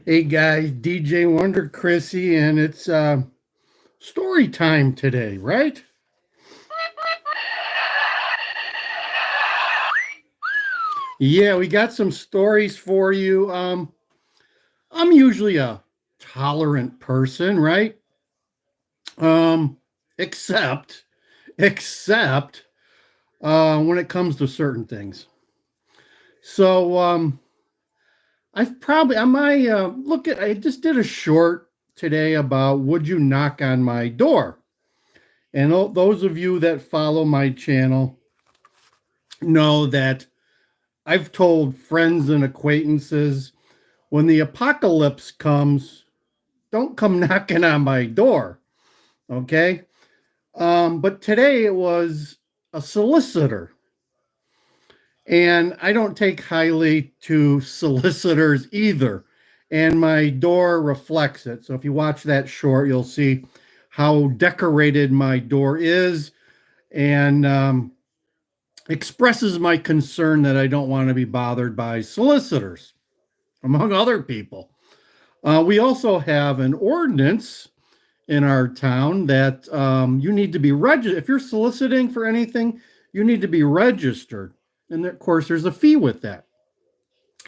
Hey guys, DJ Wonder Chrissy, and it's story time today, right? Yeah, we got some stories for you. I'm usually a tolerant person, right? Um, except, except when it comes to certain things. So I've probably on my look at I just did a short today about would you knock on my door? And those of you that follow my channel know that I've told friends and acquaintances when the apocalypse comes, don't come knocking on my door. Okay. But today it was a solicitor. And I don't take highly to solicitors either. And my door reflects it. So if you watch that short, you'll see how decorated my door is. And expresses my concern that I don't want to be bothered by solicitors, among other people. We also have an ordinance in our town that you need to be registered. If you're soliciting for anything, you need to be registered. And of course, there's a fee with that.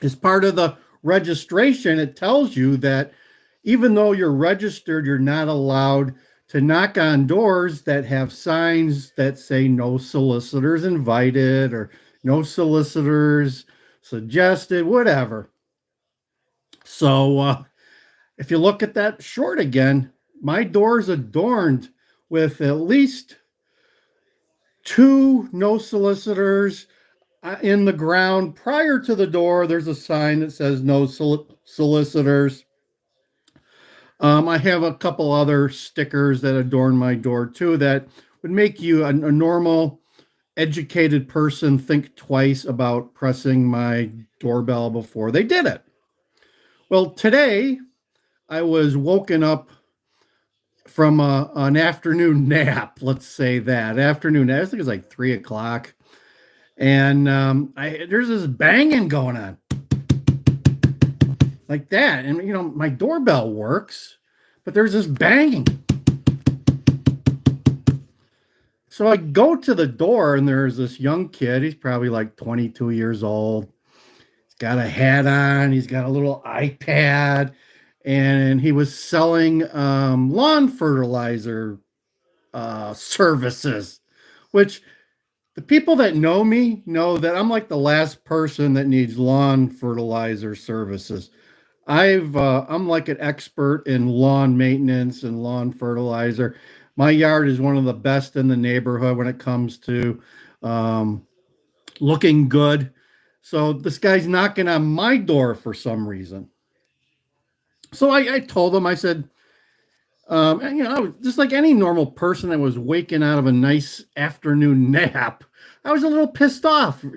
As part of the registration, it tells you that even though you're registered, you're not allowed to knock on doors that have signs that say no solicitors invited or no solicitors suggested, whatever. So if you look at that short again, my door's adorned with at least two no solicitors in the ground. Prior to the door, there's a sign that says no solicitors. I have a couple other stickers that adorn my door too that would make you a normal, educated person think twice about pressing my doorbell before they did it. Well, today I was woken up from an afternoon nap. Let's say that afternoon nap. I think it was like 3 o'clock, and there's this banging going on like that, and my doorbell works, but there's this banging. So I go to the door, and there's this young kid. He's probably like 22 years old. He's got a hat on. He's got a little iPad, and he was selling lawn fertilizer services, which the people that know me know that I'm like the last person that needs lawn fertilizer services. I'm like an expert in lawn maintenance and lawn fertilizer. My yard is one of the best in the neighborhood when it comes to um, looking good. So this guy's knocking on my door for some reason. So I told him, I said, just like any normal person that was waking out of a nice afternoon nap, I was a little pissed off, as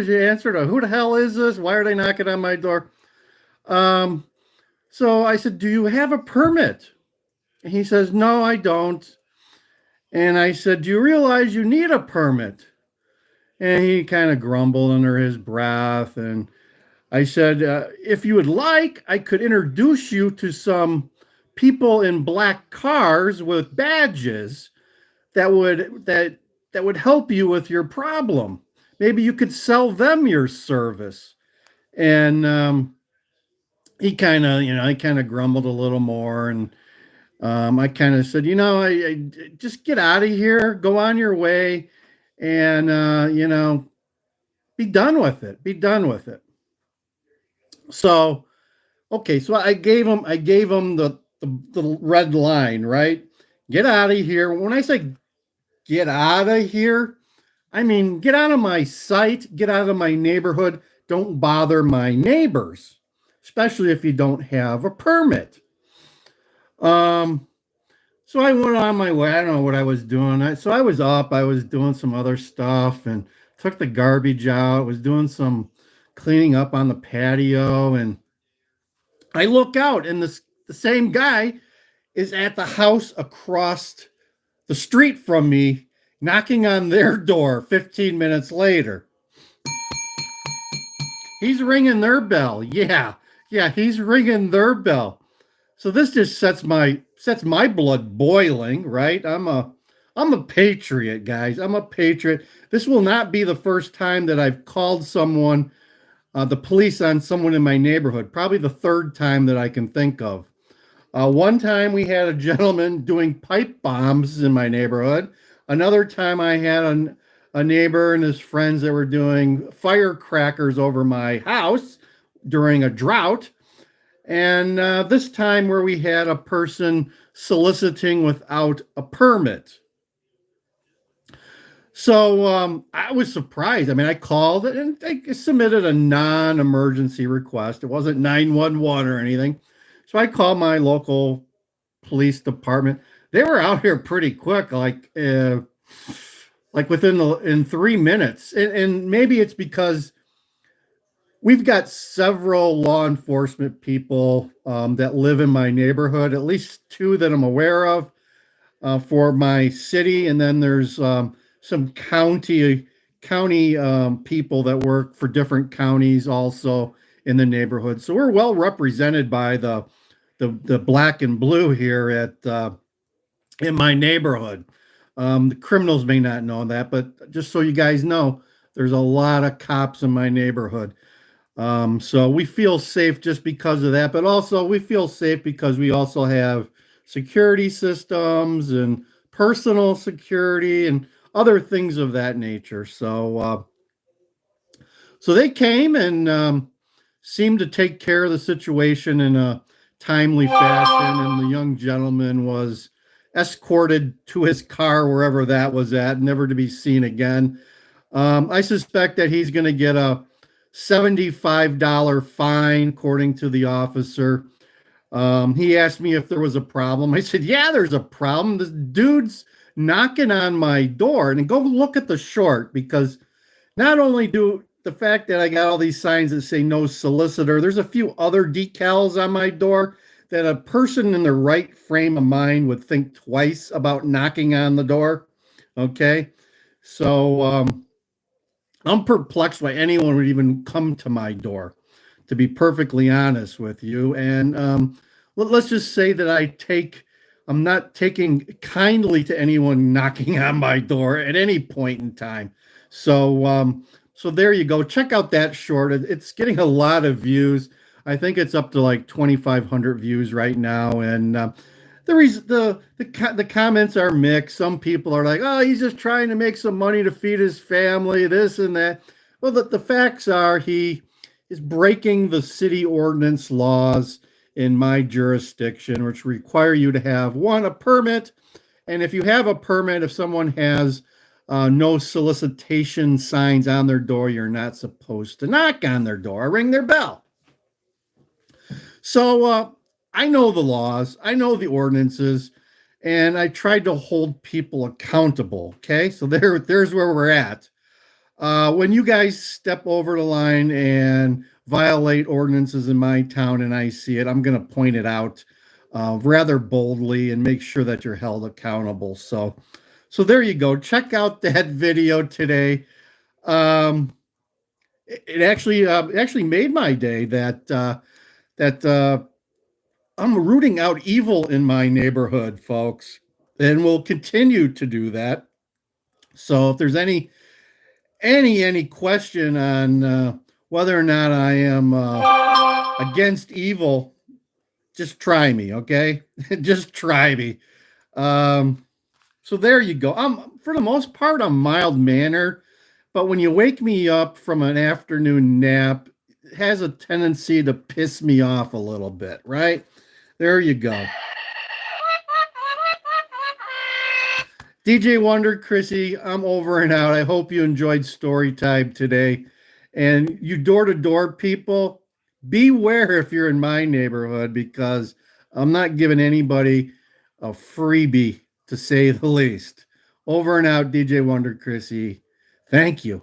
you answered, who the hell is this? Why are they knocking on my door? Um, so I said, do you have a permit? And he says, no, I don't. And I said, do you realize you need a permit? And he kind of grumbled under his breath. And I said, if you would like, I could introduce you to some people in black cars with badges that would help you with your problem. Maybe you could sell them your service. And he kind of grumbled a little more, and I kind of said, I just get out of here, go on your way, and be done with it. Be done with it. So okay, so I gave him the red line, right? Get out of here. When I say get out of here, I mean get out of my sight, get out of my neighborhood. Don't bother my neighbors, especially if you don't have a permit. Um, so I went on my way. I don't know what I was doing. So I was up. I was doing some other stuff and took the garbage out. Was doing some cleaning up on the patio, and I look out, and the same guy is at the house across the street from me, knocking on their door 15 minutes later. He's ringing their bell. Yeah. Yeah, he's ringing their bell. So this just sets my blood boiling, right? I'm a patriot, guys. I'm a patriot. This will not be the first time that I've called someone, the police on someone in my neighborhood. Probably the third time that I can think of. One time we had a gentleman doing pipe bombs in my neighborhood. Another time I had a neighbor and his friends that were doing firecrackers over my house during a drought. And this time where we had a person soliciting without a permit. So I was surprised. I mean, I called and I submitted a non-emergency request. It wasn't 911 or anything. So I called my local police department. They were out here pretty quick, like within in 3 minutes. And maybe it's because we've got several law enforcement people that live in my neighborhood, at least two that I'm aware of for my city, and then there's some county people that work for different counties also in the neighborhood. So we're well represented by the black and blue here at in my neighborhood. The criminals may not know that, but just so you guys know, there's a lot of cops in my neighborhood. So we feel safe just because of that, but also we feel safe because we also have security systems and personal security and other things of that nature. So they came and seemed to take care of the situation in a timely fashion, and the young gentleman was escorted to his car wherever that was at, never to be seen again. I suspect that he's going to get a $75 fine, according to the officer. He asked me if there was a problem. I said, yeah, there's a problem. This dude's knocking on my door. And go look at the short, because not only do the fact that I got all these signs that say no solicitor, there's a few other decals on my door that a person in the right frame of mind would think twice about knocking on the door. Okay. So I'm perplexed why anyone would even come to my door, to be perfectly honest with you. And let's just say that I'm not taking kindly to anyone knocking on my door at any point in time. So there you go. Check out that short. It's getting a lot of views. I think it's up to like 2,500 views right now. And the comments are mixed. Some people are like, oh, he's just trying to make some money to feed his family, this and that. Well, the facts are he is breaking the city ordinance laws in my jurisdiction, which require you to have a permit. And if you have a permit, if someone has no solicitation signs on their door, you're not supposed to knock on their door or ring their bell. So I know the laws, I know the ordinances, and I tried to hold people accountable. Okay, so there's where we're at. When you guys step over the line and violate ordinances in my town and I see it, I'm going to point it out rather boldly and make sure that you're held accountable. So there you go. Check out that video today. It actually made my day that I'm rooting out evil in my neighborhood, folks, and will continue to do that. So if there's any question on whether or not I am against evil, just try me, okay? Just try me. So there you go. For the most part, I'm mild mannered, but when you wake me up from an afternoon nap, it has a tendency to piss me off a little bit, right? There you go. DJ Wonder, Chrissy, I'm over and out. I hope you enjoyed story time today. And you door-to-door people, beware if you're in my neighborhood, because I'm not giving anybody a freebie, to say the least. Over and out, DJ Wonder, Chrissy. Thank you.